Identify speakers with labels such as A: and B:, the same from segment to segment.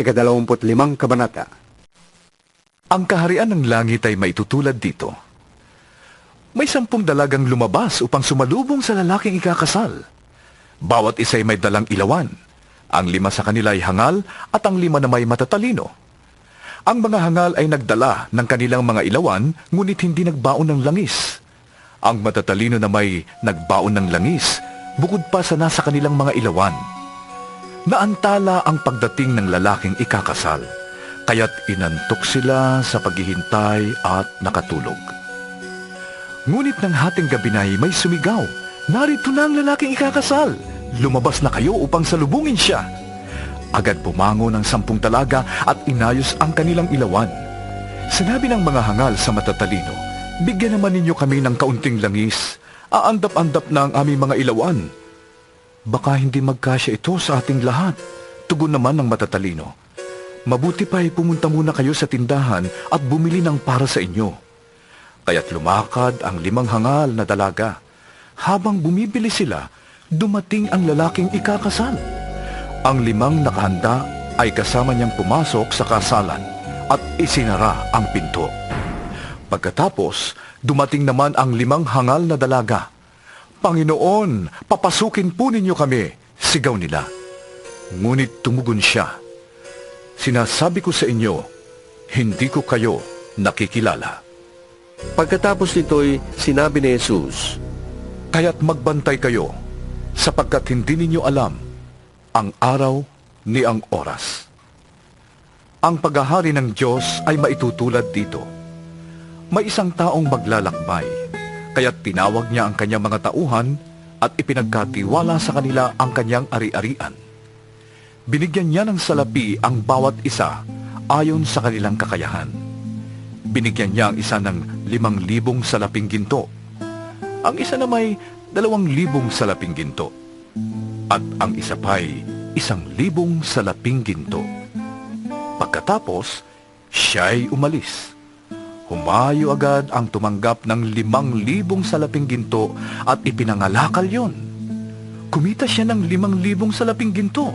A: Ika-25 kabanata.
B: Ang kaharian ng langit ay maitutulad dito. May 10 dalagang lumabas upang sumalubong sa lalaking ikakasal. Bawat isa ay may dalang ilawan. Ang 5 sa kanila ay hangal at ang 5 na may matatalino. Ang mga hangal ay nagdala ng kanilang mga ilawan, ngunit hindi nagbaon ng langis. Ang matatalino na may nagbaon ng langis, bukod pa sa nasa kanilang mga ilawan. Naantala ang pagdating ng lalaking ikakasal, kaya't inantok sila sa paghihintay at nakatulog. Ngunit ng hating gabi na may sumigaw, "Narito na ang lalaking ikakasal! Lumabas na kayo upang salubungin siya!" Agad bumangon ang 10 dalaga at inayos ang kanilang ilawan. Sinabi ng mga hangal sa matatalino, "Bigyan naman ninyo kami ng kaunting langis. Aandap-andap na ang aming mga ilawan." "Baka hindi magkasya ito sa ating lahat," tugon naman ng matatalino. "Mabuti pa'y pumunta muna kayo sa tindahan at bumili ng para sa inyo." Kaya't lumakad ang 5 hangal na dalaga. Habang bumibili sila, dumating ang lalaking ikakasal. Ang 5 nakahanda ay kasama niyang pumasok sa kasalan at isinara ang pinto. Pagkatapos, dumating naman ang 5 hangal na dalaga. "Panginoon, papasukin po ninyo kami," sigaw nila. Ngunit tumugon siya, "Sinasabi ko sa inyo, hindi ko kayo nakikilala."
C: Pagkatapos nito'y sinabi ni Jesus,
B: Kaya't magbantay kayo, sapagkat hindi ninyo alam ang araw ni ang oras. Ang paghahari ng Diyos ay maitutulad dito. May isang taong maglalakbay, kaya't tinawag niya ang kanyang mga tauhan at ipinagkatiwala sa kanila ang kanyang ari-arian. Binigyan niya ng salapi ang bawat isa ayon sa kanilang kakayahan. Binigyan niya ang isa ng 5,000 salaping ginto, ang isa na may 2,000 salaping ginto, at ang isa pa'y 1,000 salaping ginto. Pagkatapos, siya'y umalis. Humayo agad ang tumanggap ng 5,000 salaping ginto at ipinangalakal yon. Kumita siya ng 5,000 salaping ginto.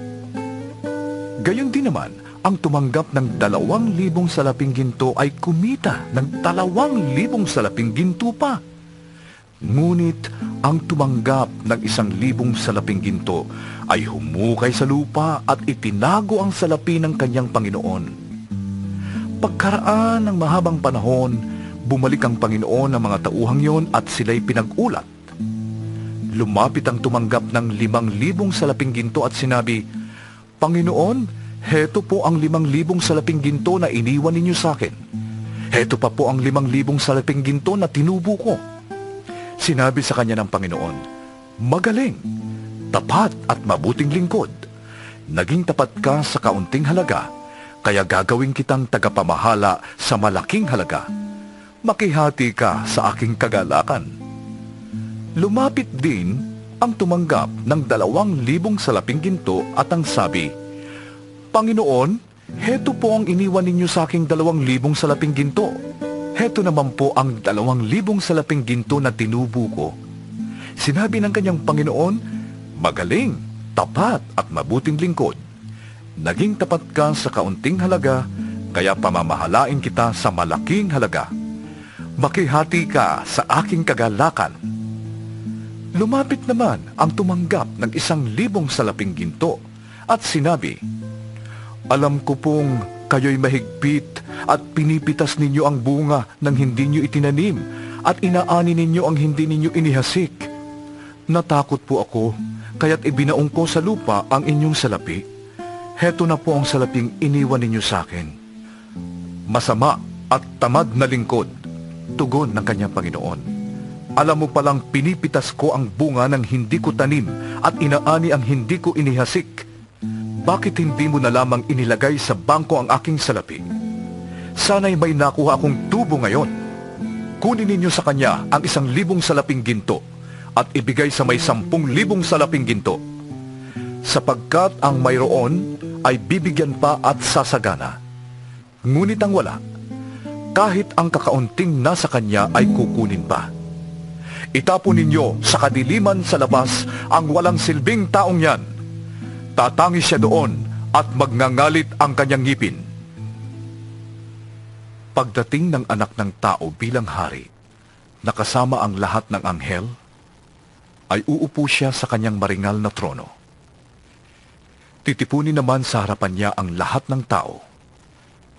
B: Gayon din naman, ang tumanggap ng 2,000 salaping ginto ay kumita ng 2,000 salaping ginto pa. Ngunit ang tumanggap ng 1,000 salaping ginto ay humukay sa lupa at itinago ang salapi ng kanyang Panginoon. Pagkaraan ng mahabang panahon, bumalik ang Panginoon ng mga tauhang yon at sila'y pinag-ulat. Lumapit ang tumanggap ng 5,000 salaping ginto at sinabi, "Panginoon, heto po ang 5,000 salaping ginto na iniwan ninyo sa akin. Heto pa po ang 5,000 salaping ginto na tinubo ko." Sinabi sa kanya ng Panginoon, "Magaling, tapat at mabuting lingkod. Naging tapat ka sa kaunting halaga, kaya gagawin kitang tagapamahala sa malaking halaga. Makihati ka sa aking kagalakan." Lumapit din ang tumanggap ng 2,000 salaping ginto at ang sabi, "Panginoon, heto po ang iniwan ninyo sa aking 2,000 salaping ginto. Heto naman po ang 2,000 salaping ginto na tinubo ko." Sinabi ng kanyang Panginoon, "Magaling, tapat at mabuting lingkod. Naging tapat ka sa kaunting halaga, kaya pamamahalain kita sa malaking halaga. Makihati ka sa aking kagalakan." Lumapit naman ang tumanggap ng 1,000 salaping ginto at sinabi, "Alam ko pong kayo'y mahigpit at pinipitas ninyo ang bunga ng hindi ninyo itinanim at inaani ninyo ang hindi ninyo inihasik. Natakot po ako, kaya't ibinaong ko sa lupa ang inyong salapi. Heto na po ang salaping iniwan ninyo sa akin." "Masama at tamad na lingkod," tugon ng kanyang Panginoon. "Alam mo palang pinipitas ko ang bunga ng hindi ko tanim at inaani ang hindi ko inihasik. Bakit hindi mo na lamang inilagay sa bangko ang aking salapi? Sana'y may nakuha akong tubo ngayon. Kunin ninyo sa kanya ang 1,000 salaping ginto at ibigay sa may 10,000 salaping ginto. Sapagkat ang mayroon ay bibigyan pa at sasagana. Ngunit ang wala, kahit ang kakaunting nasa kanya ay kukunin pa. Itapon ninyo sa kadiliman sa labas ang walang silbing taong yan. Tatangis siya doon at magngangalit ang kanyang ngipin. Pagdating ng anak ng tao bilang hari, nakasama ang lahat ng anghel, ay uupo siya sa kanyang maringal na trono. Titipunin naman sa harapan niya ang lahat ng tao,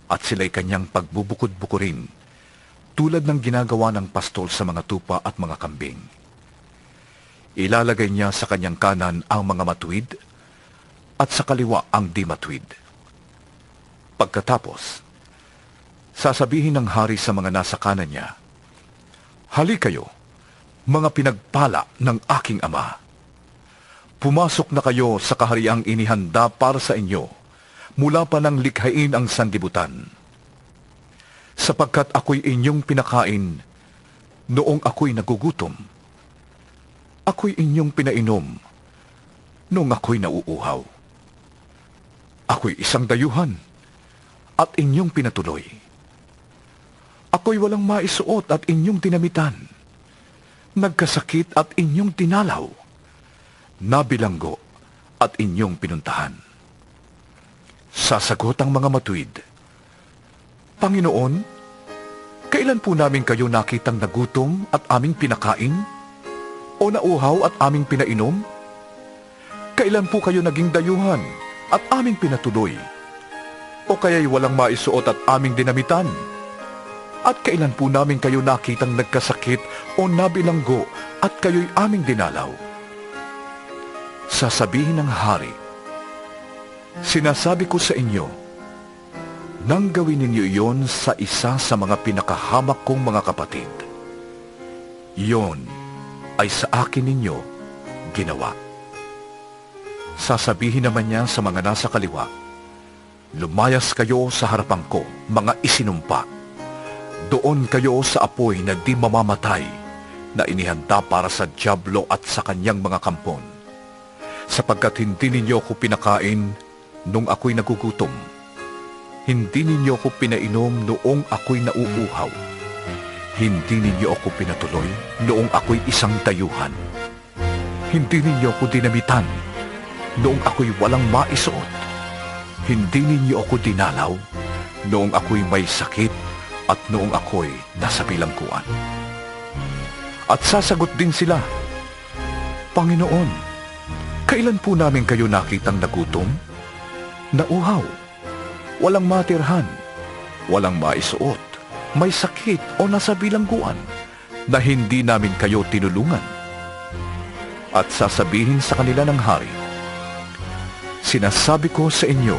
B: at sila'y kanyang pagbubukod-bukurin, tulad ng ginagawa ng pastol sa mga tupa at mga kambing. Ilalagay niya sa kanyang kanan ang mga matuwid, at sa kaliwa ang di matuwid. Pagkatapos, sasabihin ng hari sa mga nasa kanan niya, "Hali kayo, mga pinagpala ng aking ama. Pumasok na kayo sa kahariang inihanda para sa inyo, mula pa nang likhain ang sanlibutan. Sapagkat ako'y inyong pinakain noong ako'y nagugutom. Ako'y inyong pinainom noong ako'y nauuhaw. Ako'y isang dayuhan at inyong pinatuloy. Ako'y walang maisuot at inyong dinamitan. Nagkasakit at inyong tinalaw. Nabilanggo at inyong pinuntahan." Sasagot ang mga matuwid, "Panginoon, kailan po namin kayo nakitang nagutom at aming pinakain? O nauhaw at aming pinainom? Kailan po kayo naging dayuhan at aming pinatuloy? O kaya'y walang maisuot at aming dinamitan? At kailan po namin kayo nakitang nagkasakit o nabilanggo at kayo'y aming dinalaw?" Sasabihin ng hari, "Sinasabi ko sa inyo, nang gawin ninyo iyon sa isa sa mga pinakahamak kong mga kapatid, iyon ay sa akin ninyo ginawa." Sasabihin naman niya sa mga nasa kaliwa, "Lumayas kayo sa harapan ko, mga isinumpa. Doon kayo sa apoy na di mamamatay, na inihanda para sa dyablo at sa kanyang mga kampon. Sapagkat hindi ninyo ako pinakain nung ako'y nagugutom. Hindi ninyo ako pinainom noong ako'y nauuhaw. Hindi ninyo ako pinatuloy noong ako'y isang dayuhan. Hindi ninyo ako dinamitan noong ako'y walang maisuot. Hindi ninyo ako dinalaw noong ako'y may sakit at noong ako'y nasa bilangguan." At sasagot din sila, "Panginoon, kailan po namin kayo nakitang nagutom, nauhaw, walang matirhan, walang maisuot, may sakit o nasa bilangguan, na hindi namin kayo tinulungan?" At sasabihin sa kanila ng hari, "Sinasabi ko sa inyo,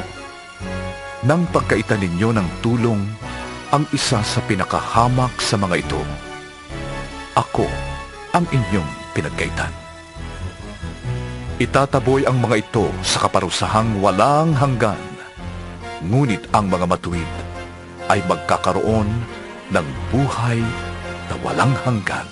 B: nang pagkaitan ninyo ng tulong ang isa sa pinakahamak sa mga ito, ako ang inyong pinagkaitan." Itataboy ang mga ito sa kaparusahang walang hanggan, ngunit ang mga matuwid ay magkakaroon ng buhay na walang hanggan.